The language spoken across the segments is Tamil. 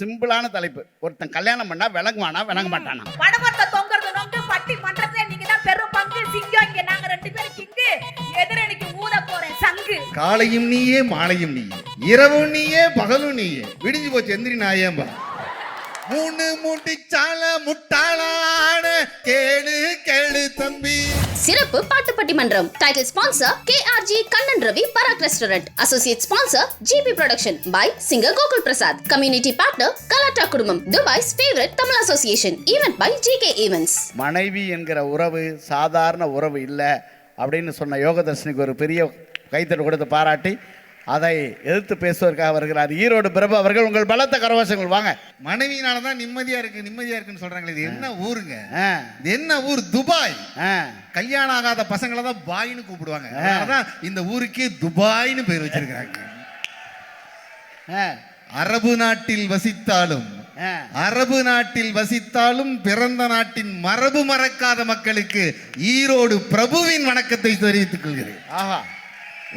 சிம்பிளான தலைப்பு. ஒருத்தன் கல்யாணம் பண்ணா விளங்குவானா விளங்க மாட்டானா? பணமரத்தை தொங்குறது நோக்கு பட்டி பண்றதுல நீங்க தான் பெரும் பங்கு. சிங்கம் இங்க நாங்க 2 பேரும் கிங்கு. எதிரணிக்கு ஊத போறேன் சங்கு. காலையும் நீயே மாலையும் நீயே, இரவும் நீயே பகலும் நீயே, விடிஞ்சு போச்சு எந்திரி நாயேம்பா. மூணு மூட்டிச்சால முட்டாளான கேளு கேளு தம்பி. சிறப்பு பாட்டு பட்டிமன்றம். Title sponsor KRG Kannan Ravi Parag restaurant. Associate sponsor GP Production by singer Gokul Prasad. Community partner Kalata குடும்பம். Dubai's favorite Tamil association. Event by GK Events. மனைவி என்கிற உறவு சாதாரண உறவு இல்லை அப்படின்னு சொன்ன யோகதர்ஷனுக்கு ஒரு பெரிய கைத்தட்டு கொடுத்து பாராட்டி அதை எதிர்த்து பேசுவதற்காக வருகிறார் ஈரோடு பிரபு அவர்கள். உங்கள் பலத்த கரவாசங்கள் வாங்க. மனைவினாலதான் நிம்மதியா இருக்குன்னு சொல்றாங்களே, இது என்ன ஊருங்க? இது என்ன ஊர்? துபாய். கல்யாணம் ஆகாத பசங்களை தான் பாய்னு கூப்பிடுவாங்க. அதான் இந்த ஊருக்கே துபாய்னு பேர் வச்சிருக்காங்க. அரபு நாட்டில் வசித்தாலும் பிறந்த நாட்டின் மரபு மறக்காத மக்களுக்கு ஈரோடு பிரபுவின் வணக்கத்தை தெரிவித்துக் கொள்கிறேன். ஆஹா,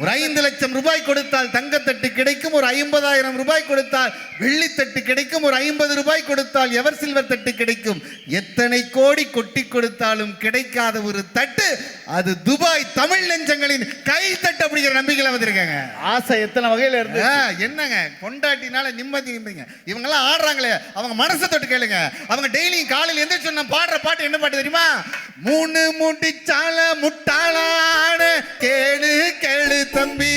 ஒரு 5 லட்சம் ரூபாய் கொடுத்தால் தங்கத்தட்டு கிடைக்கும், ஒரு 50,000 ரூபாய் கொடுத்தால் வெள்ளித்தட்டு கிடைக்கும், ஒரு 50 ரூபாய் கொடுத்தால் எவர் சில்வர் தட்டு கிடைக்கும். எத்தனை கோடி கொட்டி கொடுத்தாலும் கிடைக்காத ஒரு தட்டு அது துபாய் தமிழ் நெஞ்சங்களின் கை தட்டு அப்படிங்கிற நம்பிக்கையில வந்திருக்காங்க. ஆசை எத்தனை வகையில இருந்து என்னங்க பொண்டாட்டினால நிம்மதி இல்லைங்க. இவங்க எல்லாம் ஆடுறாங்களே, அவங்க மனசை தொட்டு கேளுங்க. அவங்க டெய்லி காலையில் எந்திரிச்சு சொன்ன பாடுற பாட்டு என்ன பாட்டு தெரியுமா? மூணு மூட்டிச்சால முட்டாளான கேளு கேளு தம்பி.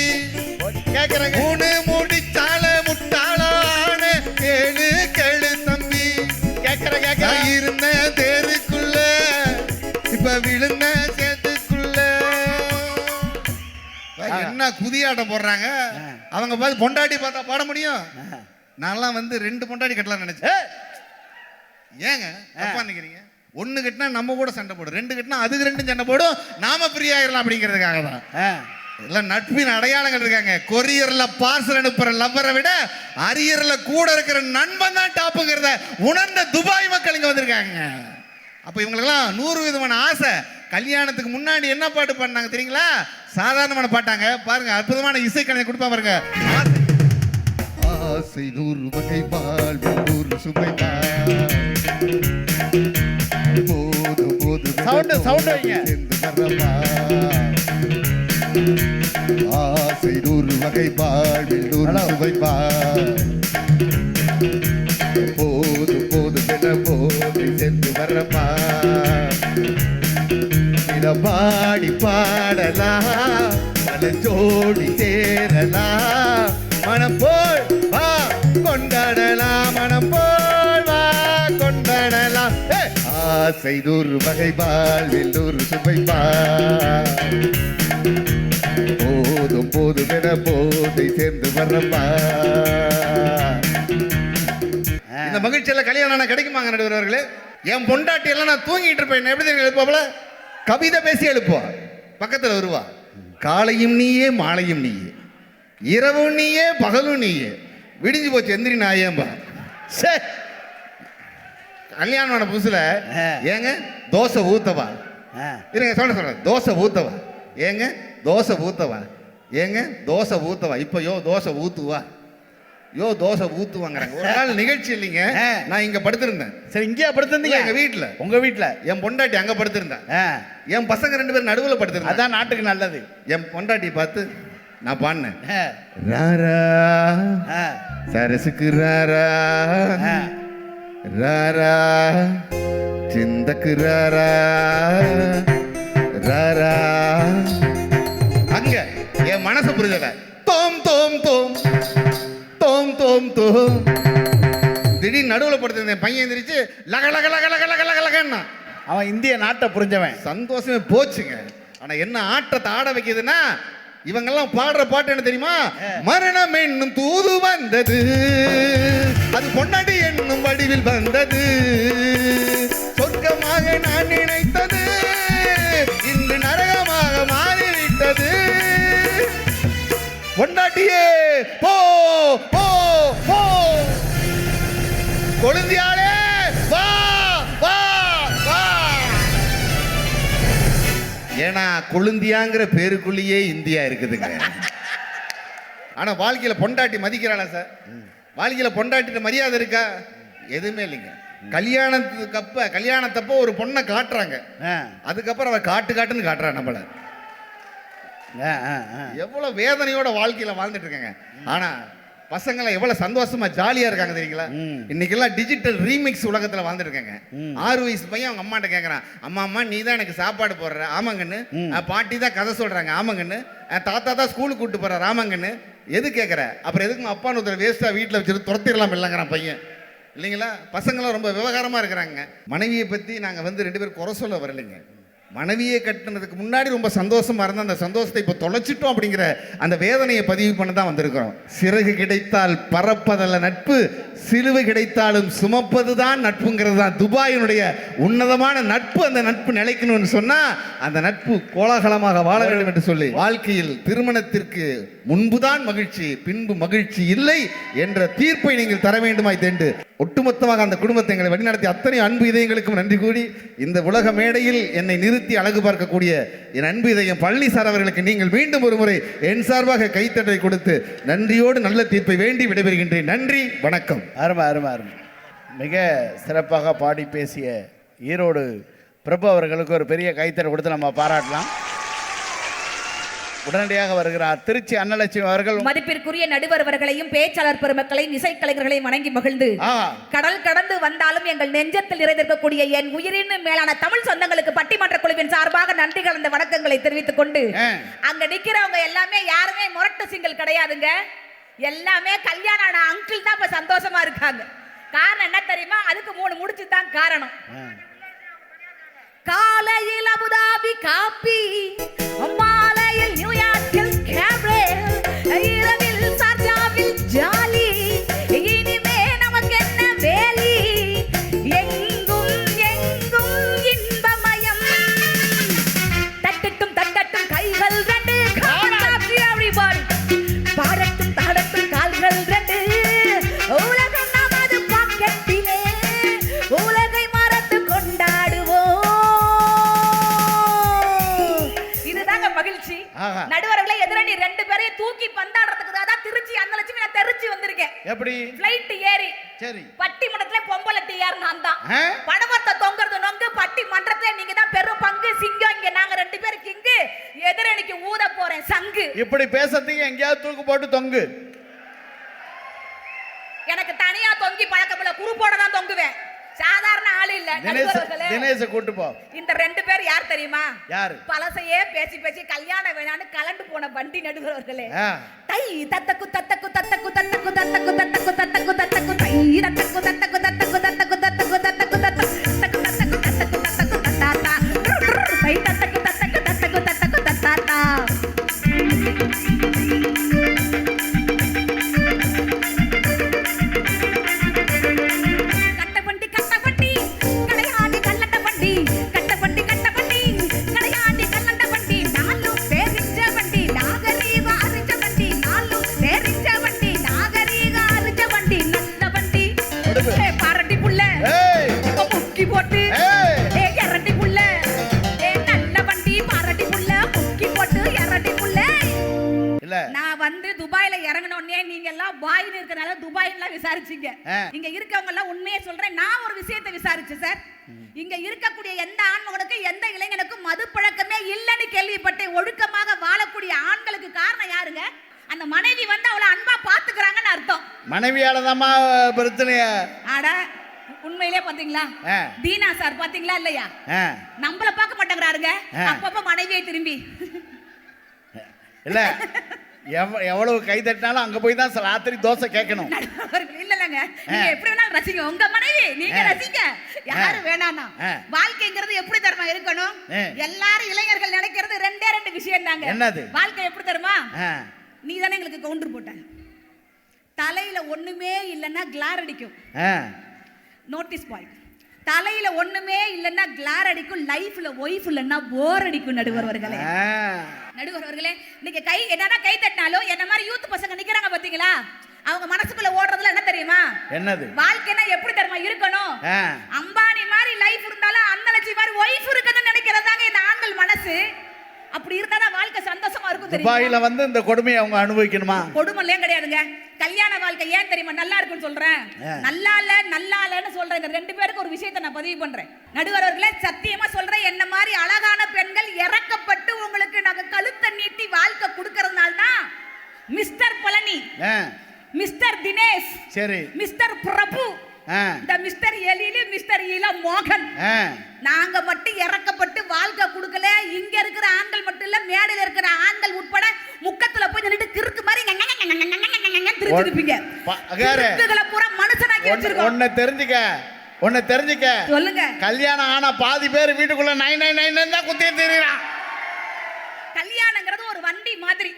கேக்குறாங்க. மூணு மூடிச்சால முட்டாளான கேளு கேளு தம்பி. கேக்குற இருந்த தேருக்குள்ள இப்ப விழுந்த சேத்துக்குள்ள. என்ன குதியாட்டம் போடுறாங்க அவங்க. பார்த்து பொண்டாட்டி பார்த்தா பாட முடியும்? நான்லாம் 2 பொண்டாட்டி கட்டலாம் நினைச்சேன். ஏங்க தப்பா நினைக்கிறீங்க? 1 கட்டினா நம்ம கூட சண்டை போடும், 2 கட்டினா அதுக்கு 2 சண்டை போடும், நாம ஃப்ரீ ஆயிடலாம் அப்படிங்கிறதுக்காக தான். எல்லாம் நட்பின் அடையாளங்கள் இருக்காங்க. கொரியர்ல பார்சல் அனுப்புற லவ்வரை விட அரியர்ல கூட இருக்கிற நண்பன் தான் டாப்புங்கிறத உணர்ந்த துபாய் மக்கள் இங்க வந்திருக்காங்க. அப்ப இவங்களுக்கெல்லாம் 100 விதமான ஆசை. கல்யாணத்துக்கு முன்னாடி என்ன பாட்டு பாடினாங்க தெரியுங்களா? சாதாரணமான பாட்டாங்க. பாருங்க, அற்புதமான இசைக்கலை கொடுப்பா பாருங்க. ஆசை 100 வகை வாழ்வில் 100 சுவை போது போது சவுண்ட் வைங்க. ஆசை 100 வகை வாழ்வில் 100 சுவை போது போது என போதை சென்று வரப்பா. பாடி பாடலாம், பல ஜோடி சேரலாம், மனம் போல் வா கொண்டாடலாம், மனம் போல் வா கொண்டாடலாம். ஆசை 100 வகை வாழ்வில் 100 சுவை போதும் போதும் என போதை சேர்ந்து வரப்பா. இந்த மகிழ்ச்சியெல்லாம் கல்யாணம் கிடைக்குமாங்க நடுவர்களே? என் பொண்டாட்டி எல்லாம் நான் தூங்கிட்டு இருப்பேன். எப்படி தெரியும் எழுப்பாப்புல? கவிதை பேசி எழுப்புவா, பக்கத்தில் வருவா. காலையும் நீயே மாலையும் நீயே, இரவும் நீயே பகலும் நீயே, விடிஞ்சு போச்சு எந்திரி நாயேம்பா. சே, கல்யாணமான புதுசுல ஏங்க தோசை ஊத்தவா? இருங்க சொல்றேன். தோசை ஊத்தவா? ஏங்க தோசை ஊத்தவா? ஏங்க தோசை ஊத்தவா? இப்போ தோசை ஊத்துவா, தோசை ஊத்துவாங்கிறாங்க. ஒரு நாள் நிகழ்ச்சி இல்லைங்க, நான் இங்க படுத்திருந்தேன். சரி, இங்கேயா படுத்திருந்தீங்க? எங்க வீட்டுல. உங்க வீட்டுல? என் பொண்டாட்டி அங்க படுத்திருந்தேன், என் பசங்க 2 பேரும் நடுவுல படுத்திருந்தேன். அதான் நாட்டுக்கு நல்லது. என் பொண்டாட்டி பார்த்து நான் பாடினேன். ராரா சரசுக்கு ராரா ராரா சிந்தக்கு ராரா ராரா. அங்க என் மனசு புரிஞ்சத தோம் தோம் தோம் தோம் தோம் தோம். திடீர்னு நடுவில் படுத்திருந்தேன். பையன் எந்திரிச்சு லக லக லக லக லக லக லகன்னா. அவன் இந்திய நாட்டை புரிஞ்சவன். சந்தோஷமே போச்சுங்க. ஆனா என்ன ஆட்டத்தை ஆட வைக்குதுன்னா, இவங்கெல்லாம் பாடுற பாட்டு என்ன தெரியுமா? மரணம் என்னும் தூது வந்தது, அது பொன்னாடி என்னும் வடிவில் வந்தது, சொர்க்கமாக நான் நினைத்தது இன்று நரகமாக மாறிவிட்டது. பொண்டாட்டியே போ போ போ, கொழுந்தியாளே வா வா வா. ஏன்னா கொழுந்தியாங்கிற பேருக்குள்ளேயே இந்தியா இருக்குதுங்க. ஆனா வாழ்க்கையில பொண்டாட்டி மதிக்கிறாளா சார்? வாழ்க்கையில பொண்டாட்டிட்ட மரியாதை இருக்கா? எதுவுமே இல்லைங்க. கல்யாணத்தப்போ ஒரு பொண்ணை காட்டுறாங்க, அதுக்கப்புறம் அவ காட்டுன்னு காட்டுறா நம்மள. எவ்வளவு வேதனையோட வாழ்க்கையில வாழ்ந்துட்டு இருக்காங்க. ஆனா பசங்களை எவ்வளவு சந்தோஷமா ஜாலியா இருக்காங்க தெரியுங்களா? இன்னைக்கு எல்லாம் டிஜிட்டல் ரீமிக்ஸ் உலகத்துல வாழ்ந்துட்டு இருக்காங்க. 6 வயசு பையன் அவங்க அம்மாட்ட கேட்கறான், அம்மா நீ தான் எனக்கு சாப்பாடு போடுற. ஆமாங்கன்னு. பாட்டி தான் கதை சொல்றாங்க. ஆமாங்கன்னு. தாத்தா தான் ஸ்கூலுக்கு கூட்டு போற. ஆமாங்கன்னு. எது கேட்கற? அப்புறம் எதுக்கு அப்பான்னு ஒருத்தர் வேஸ்டா வீட்டில் வச்சுட்டு துரத்திடலாம் இல்லைங்கிறான் பையன். இல்லைங்களா? பசங்களாம் ரொம்ப விவகாரமா இருக்கிறாங்க. மனைவியை பத்தி நாங்க 2 பேரும் குறை சொல்ல வரலைங்க. மனைவியை கட்டினதுக்கு முன்னாடி ரொம்ப சந்தோஷமா இருந்தா அந்த சந்தோஷத்தை இப்போ தொலைச்சிட்டோம் அப்படிங்கிற அந்த வேதனையை பதிவு பண்ண தான் வந்திருக்கிறோம். சிறகு கிடைத்தால் பறப்பதல்ல நட்பு, சிலுவை கிடைத்தாலும் சுமப்பதுதான் நட்புங்கிறது தான் துபாயினுடைய உன்னதமான நட்பு. அந்த நட்பு நிலைக்கணும்னு சொன்னா அந்த நட்பு கோலாகலமாக வாழ வேண்டும் என்று சொல்லி, வாழ்க்கையில் திருமணத்திற்கு முன்புதான் மகிழ்ச்சி, பின்பு மகிழ்ச்சி இல்லை என்ற தீர்ப்பை நீங்கள் தர வேண்டுமாய் தேண்டு ஒட்டுமொத்தமாக அந்த குடும்பத்தை எங்களை வழிநடத்தி அத்தனை அன்பு இதயங்களுக்கும் நன்றி கூறி, இந்த உலக மேடையில் என்னை நிறுத்தி அழகு பார்க்கக்கூடிய என் அன்பு இதயம் பழனி சார் அவர்களுக்கு நீங்கள் மீண்டும் ஒரு முறை என் சார்பாக கைத்தட்டை கொடுத்து நன்றியோடு நல்ல தீர்ப்பை வேண்டி விடைபெறுகின்றேன். நன்றி, வணக்கம். அருமை அருமை அருமை. மிக சிறப்பாக பாடி பேசிய ஈரோடு பிரபு அவர்களுக்கு ஒரு பெரிய கைத்தட்டை கொடுத்து நம்ம பாராட்டலாம். உடனடியாக வருகிறார் திருச்சி அன்னலட்சுமி அவர்கள். மதிப்பிற்குரிய நடுவர் அவர்களையும் பேச்சாளர் பெருமக்களையும் இசைக்கலைஞர்களையும் வணங்கி மகிழ்ந்து, கடல் கடந்து வந்தாலும் எங்கள் நெஞ்சத்தில் நிறைந்திருக்கக்கூடிய என் உயிரின் மேலான தமிழ் சொந்தங்களுக்கு பட்டிமன்ற குழுவின் சார்பாக நன்றி கலந்த வணக்கங்களை தெரிவித்துக் கொண்டு, அங்க நிக்கிறவங்க எல்லாமே யாருமே முரட்டு சிங்கிள் கிடையாதுங்க. எல்லாமே கல்யாணம் ஆன அங்கிள் தான் இப்ப சந்தோஷமா இருக்காங்க. காரணம் என்ன தெரியுமா? அதுக்கு 3 முடிச்சு தான் காரணம். காலையில் அபுதாபி காப்பி, மாலையில் நியூயார்க்கில் கேப்ரேல், இரவில் சார்ஜாவில் ஜாலி, இனிமே நமக்கு என்ன வேலி, எங்கும் எங்கும் இன்பமயம், தட்டட்டும் தட்டட்டும் கைகள் 2, பாடட்டும் தாடட்டும் கால்கள் 2, உலகம் நமது பாக்கெட்டிலே, உலகை மறந்து கொண்டாடுவோம். இதுதாங்க மகிழ்ச்சி. நடுவர்களை எதிரணி 2 பேரையும் தூக்கி பந்தாடுறதுக்கு தான் திருச்சி அன்னலட்சுமி நான் தெரிச்சு வந்திருக்கேன். எப்படி? ஃளைட் ஏறி சரி பட்டிமன்றத்துல பொம்பளை டிஆர் நான் தான். படவத்த தொங்கறது நொங்கு, பட்டிமன்றத்துல நீங்க தான் பெரும் பங்கு, சிங்கம் இங்க நாங்க 2 பேரும் கிங்கு, எதிரணிக்கு ஊத போறேன் சங்கு. இப்படி பேசறதுக்கு எங்கயாவது தூக்கு போட்டு தொங்கு. எனக்கு தனியா தொங்கி பழக்கமில்ல, குரூப்போட தான் தொங்குவேன். சாதாரண ஆளு இல்ல. தினேஷ் கூட்டு போ. இந்த 2 பேர் யார் தெரியுமா? யாரு? பழசையே பேசி பேசி கல்யாணம் வேணான்னு கலண்டு போன வண்டி நடுவர்களே. தை தத்தக்கு தத்தக்கு தத்தக்கு தத்தக்கு தத்தக்கு தத்தக்கு தத்தக்கு தத்தக்கு தை தத்தக்கு தத்தக்கு தத்தக்கு தத்தக்கு தத்தக்கு தத்தக்கு தத்தக்கு தத்தக்கு தத்தக்கு தத்தக்கு தத்தாத்தா தை தத்தக்கு தத்தக்கு தத்தக்கு தத்தக்கு தத்தாத்தா. துபாயில இறங்கணும்னே நீங்க எல்லாம் பாய்னு இருக்கனால துபாய்லாம் விசாரிச்சீங்க. இங்க இருக்கவங்க எல்லாம் உண்மையை சொல்றேன். நான் ஒரு விஷயத்தை விசாரிச்சேன் சார். இங்க இருக்கக்கூடிய எந்த ஆண்மகனுக்கும் எந்த இளைஞனுக்கும் மது பழக்கமே இல்லைன்னு கேள்விப்பட்டேன். ஒழுக்கமாக வாழக்கூடிய ஆண்களுக்கு காரணம் யாருங்க? அந்த மனைவி வந்து அவளை அன்பா பாத்துக்கிறாங்கன்னு அர்த்தம். மனைவியாலதாம்மா பிரச்சனைய. ஆட உண்மையிலே பாத்தீங்களா? தீனா சார் பாத்தீங்களா இல்லையா? நம்மள பார்க்க மாட்டேங்கிறாருங்க. அப்பப்ப மனைவியை திரும்பி இல்ல எவ்வளவு கை தட்டினாலும் அங்க போய் தான் ராத்திரி தோசை கேட்கணும். இல்லங்க, நீங்க எப்படி வேணாலும் ரசிங்க உங்க மனைவி, நீங்க ரசிங்க, யாரும் வேணானா. வாழ்க்கைங்கிறது எப்படி தரமா இருக்கணும்? எல்லாரும் இளைஞர்கள் நினைக்கிறது 2 விஷயம் தாங்க. என்னது வாழ்க்கை? எப்படி தருமா? நீ தானே எங்களுக்கு கவுண்டர் போட்ட. தலையில ஒண்ணுமே இல்லைன்னா கிளார் அடிக்கும். Notice point. தலையில ஒண்ணுமே இல்லைன்னா கிளார் அடிக்கும். லைஃப்ல ஒய்ஃப் இல்லைன்னா போர் அடிக்கும். நடுவர்களே இன்னைக்கு கை என்னன்னா கை தட்டினாலும் என்ன மாதிரி யூத் பசங்க நிக்கிறாங்க பாத்தீங்களா? அவங்க மனசுக்குள்ள ஓடுறதுல என்ன தெரியுமா? என்னது? வாழ்க்கைனா எப்படி தெரியுமா இருக்கணும்? அம்பானி மாதிரி லைஃப் இருந்தாலும் அன்னலட்சுமி மாதிரி ஒய்ஃப் இருக்குன்னு நினைக்கிறதாங்க இந்த ஆண்கள் மனசு. அப்படி இருந்தா வாழ்க்கை சந்தோஷமா இருக்கும். துபாயில வந்து இந்த கொடுமையை அவங்க அனுபவிக்கணுமா? கொடுமைலாம் கிடையாதுங்க. கல்யாண வாழ்க்கை ஏன் தெரியுமா நல்லா இருக்குன்னு சொல்றேன்? நல்லா இல்லன்னு சொல்றேன். இந்த ரெண்டு பேருக்கு ஒரு விஷயத்தை நான் பதிவு பண்றேன். நடுவர் அவர்களே, சத்தியமா சொல்றேன், என்ன மாதிரி அழகான பெண்கள் இறக்கப்பட்டு உங்களுக்கு நாங்க கழுத்தை நீட்டி வாழ்க்கை கொடுக்கறதுனால தான் மிஸ்டர் பழனி, மிஸ்டர் தினேஷ், சரி, மிஸ்டர் பிரபு, இந்த மிஸ்டர் எலிலு, மிஸ்டர் இள மோகன், நாங்க மட்டும் இறக்கப்பட்டு வாழ்க்கை கொடுக்கல. இங்க இருக்கிற ஆண்கள் மட்டும் இல்ல, மேடையில இருக்கிற ஆண்கள் உட்பட முக்கத்துல போய் நின்னுட்டு கிறுக்கு மாதிரி திருப்பிருப்பீங்க. பூரா மனுஷனாக்கி வச்சிருக்கோம். ஒன்னு தெரிஞ்சுக்க சொல்லுங்க. கல்யாணம் ஆனா பாதி பேர் வீட்டுக்குள்ள 999 தான் குத்தி தெரியுறான். கல்யாணங்கிறது ஒரு வண்டி மாதிரி,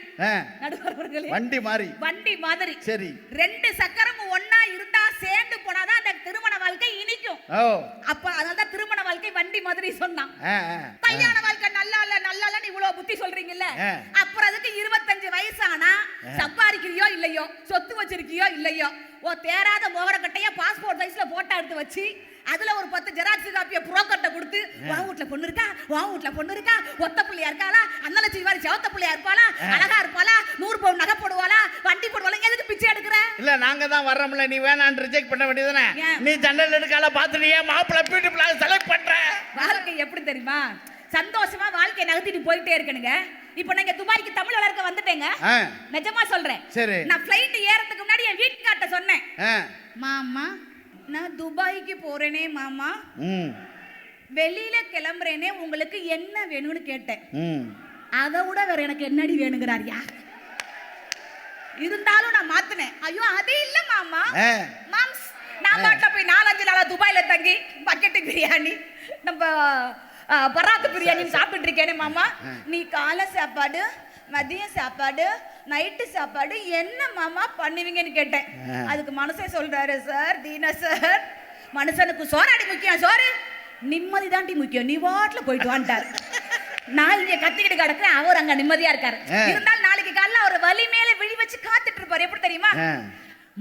வண்டி மாதிரி. சரி, ரெண்டு சக்கரமும் ஒண்ணா இருந்தா சேர்ந்து போனாதான் அந்த திருமண வாழ்க்கை இனிக்கும். அப்ப அதனாலதான் திருமண வாழ்க்கை வண்டி மாதிரி சொன்னான். கல்யாண வாழ்க்கை நல்லா இல்ல இவ்வளவு புத்தி சொல்றீங்கல்ல, அப்புறம் அதுக்கு 25 வயசானா சம்பாதிக்கிறியோ இல்லையோ, சொத்து வச்சிருக்கியோ இல்லையோ, தேராத மோகரக்கட்டைய பாஸ்போர்ட் சைஸ்ல போட்டோ எடுத்து வச்சு அதுல ஒரு 10 ஜெராக்ஸ் காப்பிய புரோக்கர்ட்ட கொடுத்து, உன் வீட்ல பொண்ணு இருக்கா, ஒத்த புள்ளையா இருக்காளா, அண்ணலட்சுமி மாதிரி செவத்த புள்ளையா இருப்பாளா, அழகா இருப்பாளா, 100 பவுன் நகை போடுவாளா, வண்டி போடுவாளா, எதுக்கு பிச்சை எடுக்கிற? இல்ல நாங்க தான் வர்றோம்ல, நீ வேணான்னு ரிஜெக்ட் பண்ண வேண்டியதுதானே. நீ ஜன்னல் எடுக்கால பாத்துறியே, மாப்பிள்ளை பியூட்டிஃபுல்லா செலக்ட் பண்ற. வாழ்க்கை எப்படி தெரியுமா? சந்தோஷமா வாழ்க்கையை நகர்த்திட்டு போயிட்டே இருக்கணுங்க. இப்போ நீங்க துபாய்க்கு தமிழ் வளர்க்க வந்துட்டேங்க, நிஜமா சொல்றேன். நான் ஃளைட் ஏறதுக்கு முன்னாடி என் வீட்டுக்கார்ட்ட சொன்னேன், மாமா நான் துபாய்க்கு போறேனே மாமா, வெளியில கிளம்புறேனே, உங்களுக்கு என்ன வேணும்னு கேட்டேன். அதை விட வேற எனக்கு என்னடி வேணுங்கிறாரியா? இருந்தாலும் நான் மாத்தினேன். ஐயோ அது இல்ல மாமா, மாம்ஸ் நான் பாட்ட போய் 4-5 நாளா துபாயில தங்கி பக்கெட் பிரியாணி, நம்ம பராத்து பிரியாணி சாப்பிட்டு இருக்கேனே மாமா, நீ காலை சாப்பாடு, மதிய சாப்பாடு, நைட்டு சாப்பாடு என்ன மாமா பண்ணுவீங்கன்னு கேட்டேன். அதுக்கு மனசே சொல்றாரு, சார் தீனா சார், மனுஷனுக்கு சோறாடி முக்கியம், சோறு நிம்மதி தாண்டி முக்கியம், நீ வாட்டில் போயிட்டு வான்ட்டார். நான் இங்க கத்திக்கிட்டு கிடக்குறேன், அவர் அங்க நிம்மதியா இருக்காரு. இருந்தாலும் நாளைக்கு காலைல அவர் வலி மேல விழி வச்சு காத்துட்டு இருப்பாரு. எப்படி தெரியுமா?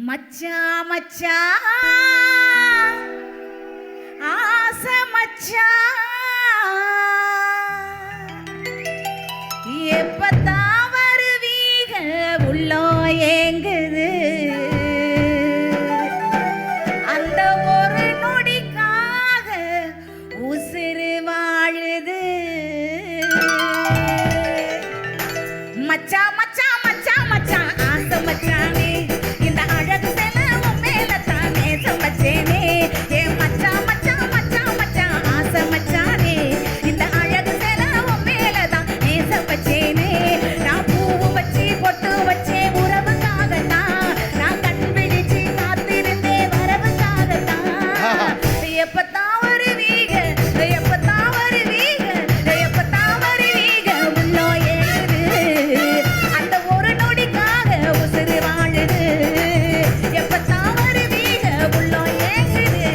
மச்சான் மச்சான் ஆசை மச்சான், எப்பத்தான் வருவீக உள்ளோ ஏங்குது, அந்த ஒரு நொடிக்காக உசிறு வாழுது. மச்சான் மச்சான் மச்சான் மச்சான் ஆசை மச்சானே, இந்த அழகு செலவும் மேல தான் நேசம் வச்சேனே. ஏ மச்சான் மச்சான் மச்சான் மச்சான் ஆசை மச்சானே, இந்த அழகு செலவும் மேல தான் நேசம் வச்சேனே. நான் பூவு வச்சு பொட்டு வச்சே உறவுக்காகத்தான், நான் கண் விழிச்சு காத்திருந்தேன் வரவுக்காகத்தான். எப்பத்தான் வருவீக, எப்பத்தான் வருவீக, எப்பத்தான் வருவீக உள்ளோ ஏறுது, அந்த ஒரு நொடிக்காக உசுறு வாழுது. எப்பத்தான் வருவீக உள்ளோ ஏங்குது,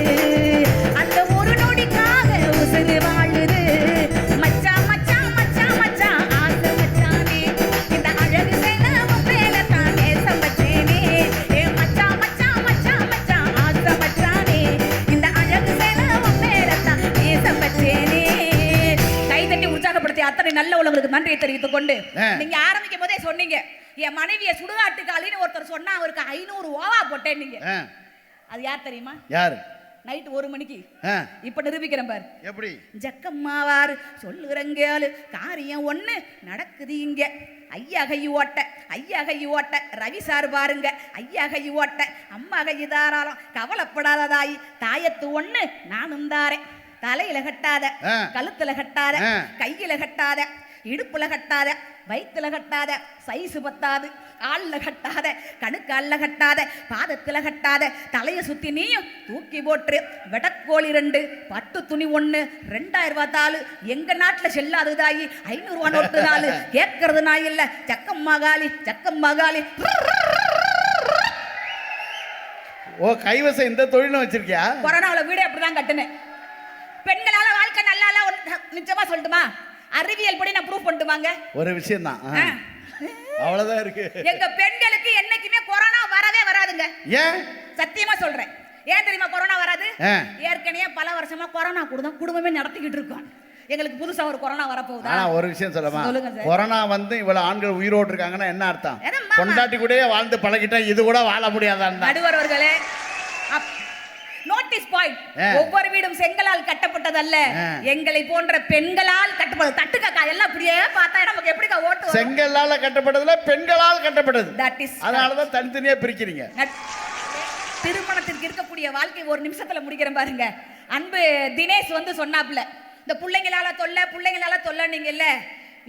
அந்த ஒரு நொடிக்காக உசுறு வாழுது. மச்சான் மச்சான் மச்சான் மச்சான் ஆசை மச்சானே, இந்த அழகு செலவும் மேல தான் நேசம் வச்சேனே. ஏ மச்சான் மச்சான் மச்சான் மச்சான் ஆசை மச்சானே, இந்த அழகு செலவும் மேல தான் நேசம் வச்சேனே. கைதட்டி உற்சாகப்படுத்தி அத்தனை நல்ல உள்ளவங்களுக்கு நன்றியை தெரிவித்துக் கொண்டு, நீங்க ஆரம்பிக்கும் போதே சொன்னீங்க, என் மனைவிய சுடுகாட்டு காலின்னு ஒருத்தர் சொன்னா அவருக்கு 500 ஓவா போட்டேன். நீங்க அது யார் தெரியுமா? யாரு? நைட் 1 மணிக்கு இப்ப நிரூபிக்கிறேன் பாரு. எப்படி? ஜக்கம்மாவாரு சொல்லுறங்கேளு, காரியம் ஒண்ணு நடக்குது இங்க. ஐயா கையு ஓட்ட, ஐயா கையு ஓட்ட, ரவி சார் பாருங்க, ஐயா கையு ஓட்ட, அம்மா கையு தாராளம், கவலைப்படாத தாய், தாயத்து ஒண்ணு நானும் தாரேன். தலையில கட்டாத, கழுத்துல கட்டாத, கையில கட்டாத, இடுப்புல கட்டாத, வயிற்றுல கட்டாத, சைசு பத்தாது, காலில் கட்டாத, கணுக்காலில் கட்டாத, பாதத்தில் கட்டாத, தலையை சுத்தி நீயும் தூக்கி போட்டு, வெடக்கோழி 2, பட்டு துணி 1, 2000 ரூபாய் தாளு, எங்க நாட்டில் செல்லாது தாயி, 500 ரூபாய் நோட்டு தாளு, கேட்கறது நான் இல்ல, சக்கம்மா காலி, சக்கம்மா காலி. ஓ, கைவசம் இந்த தொழிலும் வச்சிருக்கியா? கொரோனாவில் வீடு அப்படிதான் கட்டுனேன். பெண்களால வாழ்க்கை நல்லா நிச்சயமா சொல்லட்டுமா? அறிவியல் படி நான் ப்ரூஃப் பண்ணிட்டுமாங்க. ஒரு விஷயம் தான், அவ்வளவுதான் இருக்கு. எங்க பெண்களுக்கு என்னைக்குமே கொரோனா வரவே வராதுங்க. ஏன்? சத்தியமா சொல்றேன். ஏன் தெரியுமா கொரோனா வராது? ஏற்கனவே பல வருஷமா கொரோனா குடும்பமே நடத்திக்கிட்டு இருக்கோம். எங்களுக்கு புதுசா ஒரு கொரோனா வரப்போகுதா? ஆனா ஒரு விஷயம் சொல்லமா, சொல்லுங்க சார். கொரோனா வந்து இவ்வளவு ஆண்கள் உயிரோடு இருக்காங்கன்னா என்ன அர்த்தம்? ஏன்னா மாமா. பொண்டாட்டி கூடயே வாழ்ந்து பழகிட்டா இது கூட வாழ முடியாதான். நடுவர் அவர்களே, நோட்டீஸ் பாயிண்ட். ஒவ்வொரு வீடும் செங்கலால் கட்டப்பட்டதல்ல, எங்களை போன்ற பெண்களால் கட்டப்பட்டது. தட்டுக்கா எல்லாம் அப்படியே பார்த்தா நமக்கு எப்படிக்கா ஓட்டு வரும்? செங்கலால கட்டப்பட்டதுல பெண்களால் கட்டப்பட்டது. That is அதனாலதான் தனித்தனியா பிரிக்கிறீங்க. திருமணத்திற்கு இருக்கக்கூடிய வாழ்க்கை ஒரு நிமிஷத்துல முடிக்கிறேன் பாருங்க. அன்பு தினேஷ் வந்து சொன்னாப்ல, இந்த பிள்ளைங்களால தொல்லை நீங்கல்ல,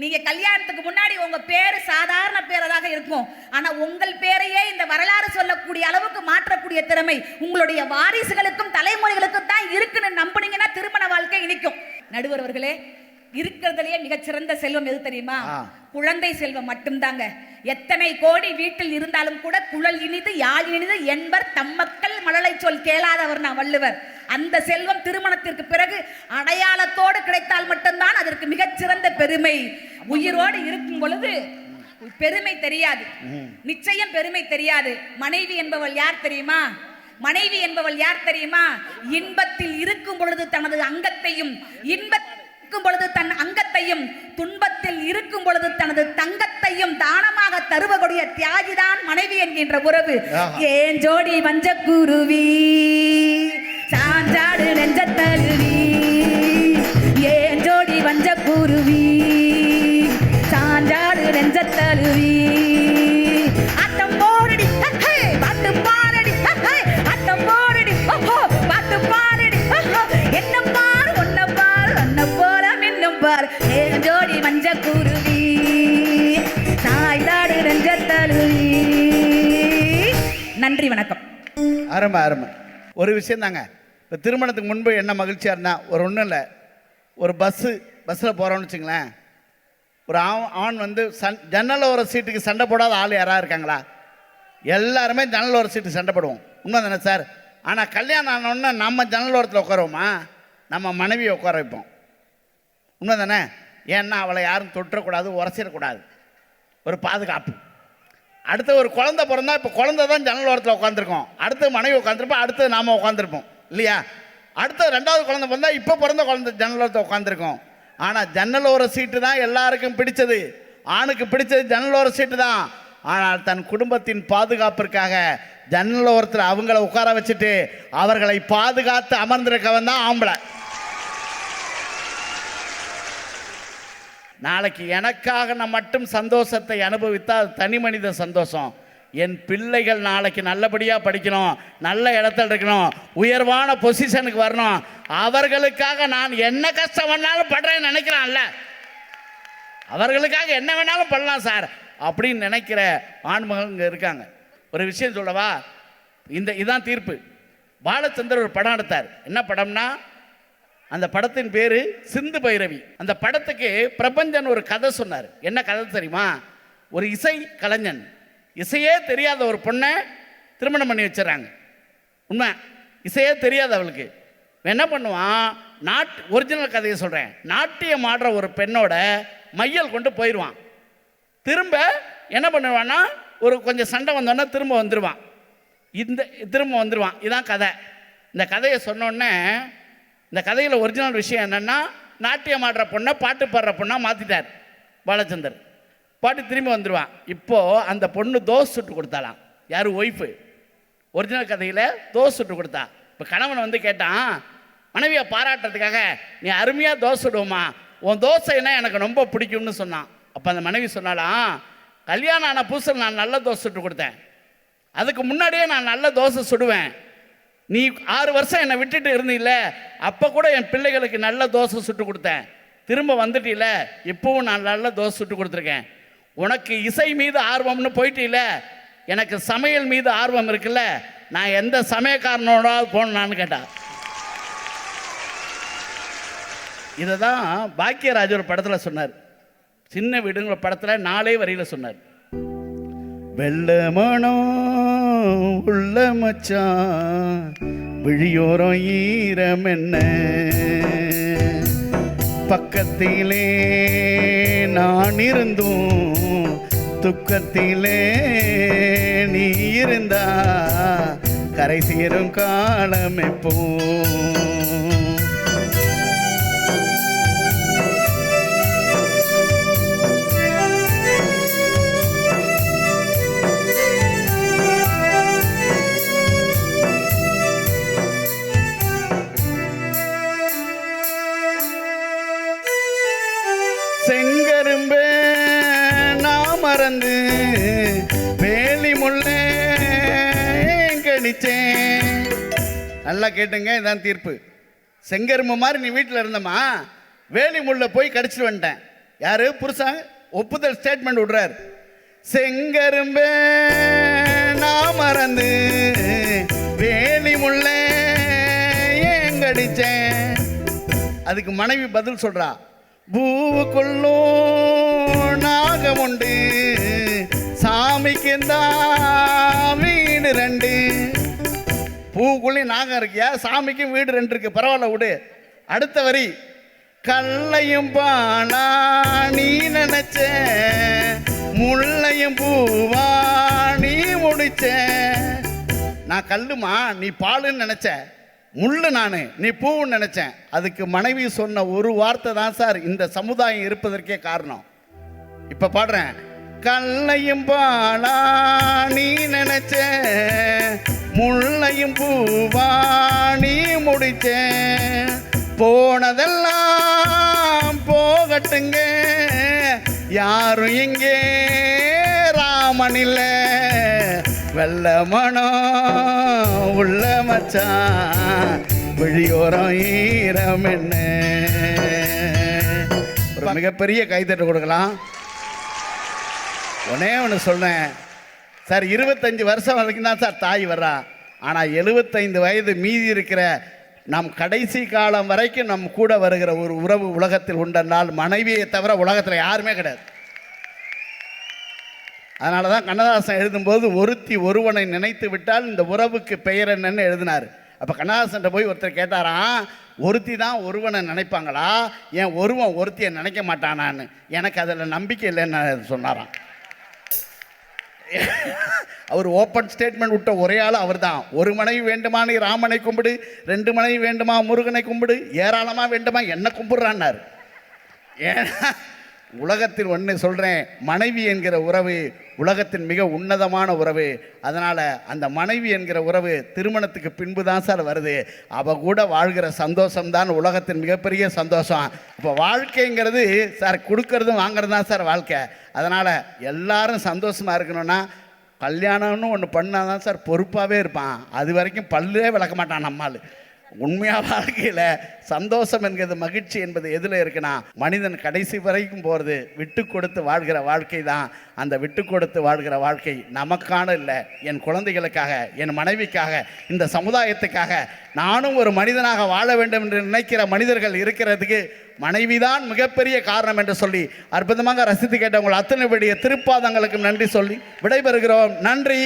நீங்க கல்யாணத்துக்கு முன்னாடி உங்க பேரு சாதாரண பேரதாக இருக்கும், ஆனா உங்கள் பேரையே இந்த வரலாறு சொல்லக்கூடிய அளவுக்கு மாற்றக்கூடிய திறமை உங்களுடைய வாரிசுகளுக்கும் தலைமுறைகளுக்கும் தான் இருக்குன்னு நம்புனீங்கன்னா திருமண வாழ்க்கை இனிக்கும். நடுவர் அவர்களே, இருக்கிறதுலயே மிகச்சிறந்த செல்வம் எது தெரியுமா? குழந்தை செல்வம் மட்டும்தாங்க. எத்தனை கோடி வீட்டில் இருந்தாலும் கூட குழல் இனிது யாழ் இனிது என்பர் தம்மக்கள் மழலை சொல் கேளாதவர் நான் வள்ளுவர். அந்த செல்வம் திருமணத்திற்கு பிறகு அடையாளத்தோடு கிடைத்தால் மட்டும்தான் அதற்கு மிகச்சிறந்த பெருமை. உயிரோடு இருக்கும் பொழுது பெருமை தெரியாது, நிச்சயம் பெருமை தெரியாது. மனைவி என்பவள் யார் தெரியுமா? மனைவி என்பவள் யார் தெரியுமா? இன்பத்தில் இருக்கும் பொழுது தனது அங்கத்தையும், இன்பத்தில் பொழுது தன் அங்கத்தையும், துன்பத்தில் இருக்கும் பொழுது தனது தங்கத்தையும் தானமாக தருவக்கூடிய தியாகிதான் மனைவி என்கின்ற உறவு. ஏன் ஜோடி வஞ்சக்குருவி சாஞ்சாடு நெஞ்சத்தழுவி, ஏன் ஜோடி வஞ்சக்குருவி சாஞ்சாடு நெஞ்சத்தழுவி, அட்டம் போரடி பாட்டு பாரடி, அட்டம் போரடி பாட்டு பாரடி, என்ன பார் ஒன்ன பார் ஒன்ன போல மின்னும் பார், ஏன் ஜோடி வஞ்சக்குருவி சாய்ந்தாடு நெஞ்சத்தழுவி. நன்றி, வணக்கம். அருமை அருமை. ஒரு விஷயம் தாங்க, இப்போ திருமணத்துக்கு முன்பு என்ன மகிழ்ச்சியாக இருந்தால் ஒரு ஒன்றும் இல்லை, ஒரு பஸ்ஸில் போகிறோன்னு வச்சுங்களேன், ஒரு ஆண் வந்து ஜன்னல் ஒரு சீட்டுக்கு சண்டை போடாத ஆள் யாராவது இருக்காங்களா? எல்லாருமே ஜன்னல் ஒரு சீட்டுக்கு சண்டை போடுவோம், உண்மை தானே சார்? ஆனால் கல்யாணம் ஆனோடனே நம்ம ஜன்னல் ஓரத்தில் உட்காருவோமா? நம்ம மனைவியை உட்கார வைப்போம், உண்மை தானே? ஏன்னா அவளை யாரும் தொற்றக்கூடாது, உரசிடக்கூடாது, ஒரு பாதுகாப்பு. அடுத்து ஒரு குழந்தை பிறந்தா, இப்போ குழந்தை தான் ஜன்னல் ஓரத்தில் உட்காந்துருக்கோம், அடுத்து மனைவி உட்காந்துருப்போம், அடுத்து நாம் உட்காந்துருப்போம் இல்லையா? அடுத்த ரெண்டாவது குழந்தை பிறந்தா இப்போ பிறந்த குழந்தை ஜன்னல் ஓரத்தில் உட்காந்துருக்கோம். ஆனால் ஜன்னல் ஓர சீட்டு தான் எல்லாருக்கும் பிடிச்சது, ஆணுக்கு பிடிச்சது ஜன்னல் ஓர சீட்டு தான். ஆனால் தன் குடும்பத்தின் பாதுகாப்பிற்காக ஜன்னல் ஓரத்தில் அவங்கள உட்கார வச்சுட்டு அவர்களை பாதுகாத்து அமர்ந்திருக்கவன் தான் ஆம்பளை. நாளைக்கு எனக்காக நான் மட்டும் சந்தோஷத்தை அனுபவித்தால் தனி மனித சந்தோஷம். என் பிள்ளைகள் நாளைக்கு நல்லபடியாக படிக்கணும், நல்ல இடத்துல இருக்கணும், உயர்வான பொசிஷனுக்கு வரணும், அவர்களுக்காக நான் என்ன கஷ்டம் வேணாலும் படுறேன்னு நினைக்கிறான்ல, அவர்களுக்காக என்ன வேணாலும் பண்ணலாம் சார் அப்படின்னு நினைக்கிற ஆண்மகள் இங்கே இருக்காங்க. ஒரு விஷயம் சொல்லவா? இதுதான் தீர்ப்பு. பாலச்சந்தர் ஒரு படம் எடுத்தார். என்ன படம்னா, அந்த படத்தின் பேர் சிந்து பைரவி. அந்த படத்துக்கு பிரபஞ்சன் ஒரு கதை சொன்னார். என்ன கதை தெரியுமா? ஒரு இசை கலைஞன், இசையே தெரியாத ஒரு பொண்ணை திருமணம் பண்ணி வச்சிடறாங்க. உண்மை, இசையே தெரியாது அவளுக்கு. என்ன பண்ணுவான்? ஒரிஜினல் கதையை சொல்கிறேன். நாட்டியம் ஆடுற ஒரு பெண்ணோட மையல் கொண்டு போயிடுவான். திரும்ப என்ன பண்ணுவான்னா, ஒரு கொஞ்சம் சண்டை வந்தோன்னா திரும்ப வந்துடுவான். இதான் கதை. இந்த கதையை சொன்னோடனே, இந்த கதையில் ஒரிஜினல் விஷயம் என்னென்னா, நாட்டியம் ஆடுற பொண்ணை பாட்டு பாடுற பொண்ணாக மாற்றிட்டார் பாலச்சந்தர். பாட்டு திரும்பி வந்துடுவான். இப்போது அந்த பொண்ணு தோசை சுட்டு கொடுத்தாலாம். யார்? ஒய்ஃபு. ஒரிஜினல் கதையில் தோசை சுட்டு கொடுத்தா. இப்போ கணவன் வந்து கேட்டான், மனைவியை பாராட்டுறதுக்காக, நீ அருமையாக தோசை சுடுவோமா, உன் தோசைன்னா எனக்கு ரொம்ப பிடிக்கும்னு சொன்னான். அப்போ அந்த மனைவி சொன்னாலாம், கல்யாணம் ஆன புதுசில் நான் நல்ல தோசை சுட்டு கொடுத்தேன், அதுக்கு முன்னாடியே நான் நல்ல தோசை சுடுவேன், நீ 6 வருஷம் என்னை விட்டுட்டு இருந்தீல்ல, அப்போ கூட என் பிள்ளைகளுக்கு நல்ல தோசை சுட்டு கொடுத்தேன், திரும்ப வந்துட்டீல, இப்போவும் நான் நல்ல தோசை சுட்டு கொடுத்துருக்கேன். உனக்கு இசை மீது ஆர்வம்னு போயிட்டீல, எனக்கு சமையல் மீது ஆர்வம் இருக்குல்ல, நான் எந்த சமயக்காரனோட போனான்னு கேட்டான். இதை தான் பாக்கியராஜ் ஒரு படத்தில் சொன்னார். சின்ன வீடுங்கிற படத்தில் 4 வரியில் சொன்னார். வெள்ளமனோ உள்ள மச்சான் விழியோரம் ஈரம் என்ன, பக்கத்திலே நான் இருந்தும் துக்கத்திலே நீ இருந்தா கரை சேரும் காலம் எப்போ. மறந்து வேலி முள்ளே கடிச்சேன். நல்லா கேட்டுங்க, இதான் தீர்ப்பு. செங்கரும்பு மாதிரி நீ வீட்டில் இருந்தம்மா, வேலி முள்ள போய் கடிச்சிட்டு வந்துட்டேன். யாரு? புருஷன் ஒப்புதல் ஸ்டேட்மெண்ட் விடுறாரு. செங்கரும்பே நான் மறந்து வேலி முள்ளே ஏங்கடிச்சேன். அதுக்கு மனைவி பதில் சொல்றா, பூவுக்குள்ளும் நாகம் உண்டு, சாமிக்கு தான் வீடு 2. பூவுக்குள்ளேயும் நாகம் இருக்கியா, சாமிக்கும் வீடு 2 இருக்கு, பரவாயில்ல விடு. அடுத்த வரி, கல்லையும் பாலா நீ நினைச்ச, முள்ளையும் பூவா நீ முடிச்ச. நான் கல்லுமா, நீ பாலுன்னு நினைச்ச, முள்ளு நான், நீ பூவுன்னு நினைச்சேன். அதுக்கு மனைவி சொன்ன ஒரு வார்த்தை தான் சார் இந்த சமுதாயம் இருப்பதற்கே காரணம். இப்ப பாடுறேன். கல்லையும் பாலா நீ நினைச்ச, முள்ளையும் பூவா நீ முடிச்ச. போனதெல்லாம் போகட்டுங்க, யாரும் இங்கே ராமன் இல்ல, வெள்ள மனம் உள்ள மச்சான் விழியோரம் ஈரம் என்ன. ஒரு மிகப்பெரிய கைத்தட்டு கொடுக்கலாம். ஒன்னே ஒன்று சொல்றேன் சார், 25 வருஷம் வரைக்கும் தான் சார் தாய் வர்றா. ஆனால் 75 வயது மீதி இருக்கிற நம் கடைசி காலம் வரைக்கும் நம் கூட வருகிற ஒரு உறவு உலகத்தில் உண்டென்றால் மனைவியை தவிர உலகத்தில் யாருமே கிடையாது. அதனால தான் கண்ணதாசன் எழுதும்போது ஒருத்தி ஒருவனை நினைத்து விட்டால் இந்த உறவுக்கு பெயர் என்னன்னு எழுதினார். அப்போ கண்ணதாசன் போய் ஒருத்தர் கேட்டாராம், ஒருத்தி தான் ஒருவனை நினைப்பாங்களா, ஏன் ஒருவன் ஒருத்தியை நினைக்க மாட்டானான்னு. எனக்கு அதில் நம்பிக்கை இல்லைன்னு சொன்னாராம். அவர் ஓப்பன் ஸ்டேட்மெண்ட் விட்ட ஒரே ஆள் அவர் தான். ஒரு மனைவி வேண்டுமா நீ ராமனை கும்பிடு, 2 மனைவி வேண்டுமா முருகனை கும்பிடு, ஏராளமாக வேண்டுமா என்ன கும்பிடுறான்னார். ஏன்னா உலகத்தில் ஒன்று சொல்கிறேன், மனைவி என்கிற உறவு உலகத்தின் மிக உன்னதமான உறவு. அதனால் அந்த மனைவி என்கிற உறவு திருமணத்துக்கு பின்பு தான் சார் வருது. அவள் கூட வாழ்கிற சந்தோஷம்தான் உலகத்தின் மிகப்பெரிய சந்தோஷம். இப்போ வாழ்க்கைங்கிறது சார் கொடுக்கறதும் வாங்கிறது தான் சார் வாழ்க்கை. அதனால் எல்லாரும் சந்தோஷமாக இருக்கணும்னா கல்யாணம்னு ஒன்று பண்ணால் தான் சார் பொறுப்பாகவே இருப்பான். அது வரைக்கும் பல்லே விளக்க மாட்டான் நம்மால். உண்மையாக வாழ்க்கையில் சந்தோஷம் என்கிறது, மகிழ்ச்சி என்பது எதில் இருக்குன்னா, மனிதன் கடைசி வரைக்கும் போகிறது விட்டு கொடுத்து வாழ்கிற வாழ்க்கை தான். அந்த விட்டு கொடுத்து வாழ்கிற வாழ்க்கை நமக்கான இல்லை, என் குழந்தைகளுக்காக, என் மனைவிக்காக, இந்த சமுதாயத்துக்காக, நானும் ஒரு மனிதனாக வாழ வேண்டும் என்று நினைக்கிற மனிதர்கள் இருக்கிறதுக்கு மனைவிதான் மிகப்பெரிய காரணம் என்று சொல்லி அற்புதமாக ரசித்து கேட்ட உங்கள் அத்தனை பெரிய திருப்பாதங்களுக்கும் நன்றி சொல்லி விடைபெறுகிறோம். நன்றி,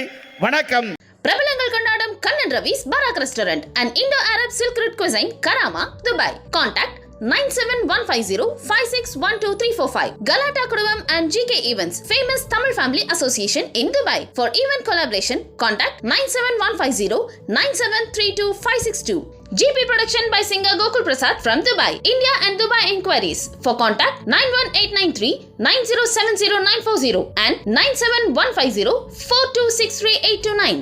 வணக்கம். பிரபலங்கள் கொண்டாடும் கண்ணன் ரவிஸ் பராக் restaurant and Indo-Arab Silk Route Cuisine, Karama, Dubai. Contact 971505612345. Galata Kudumam and GK Events, famous Tamil Family Association in Dubai. For event collaboration, contact 9715097325662. GP Production by Singer Gokul Prasad from Dubai, India and Dubai inquiries. For contact 91893 9070940 and 97150 4263829.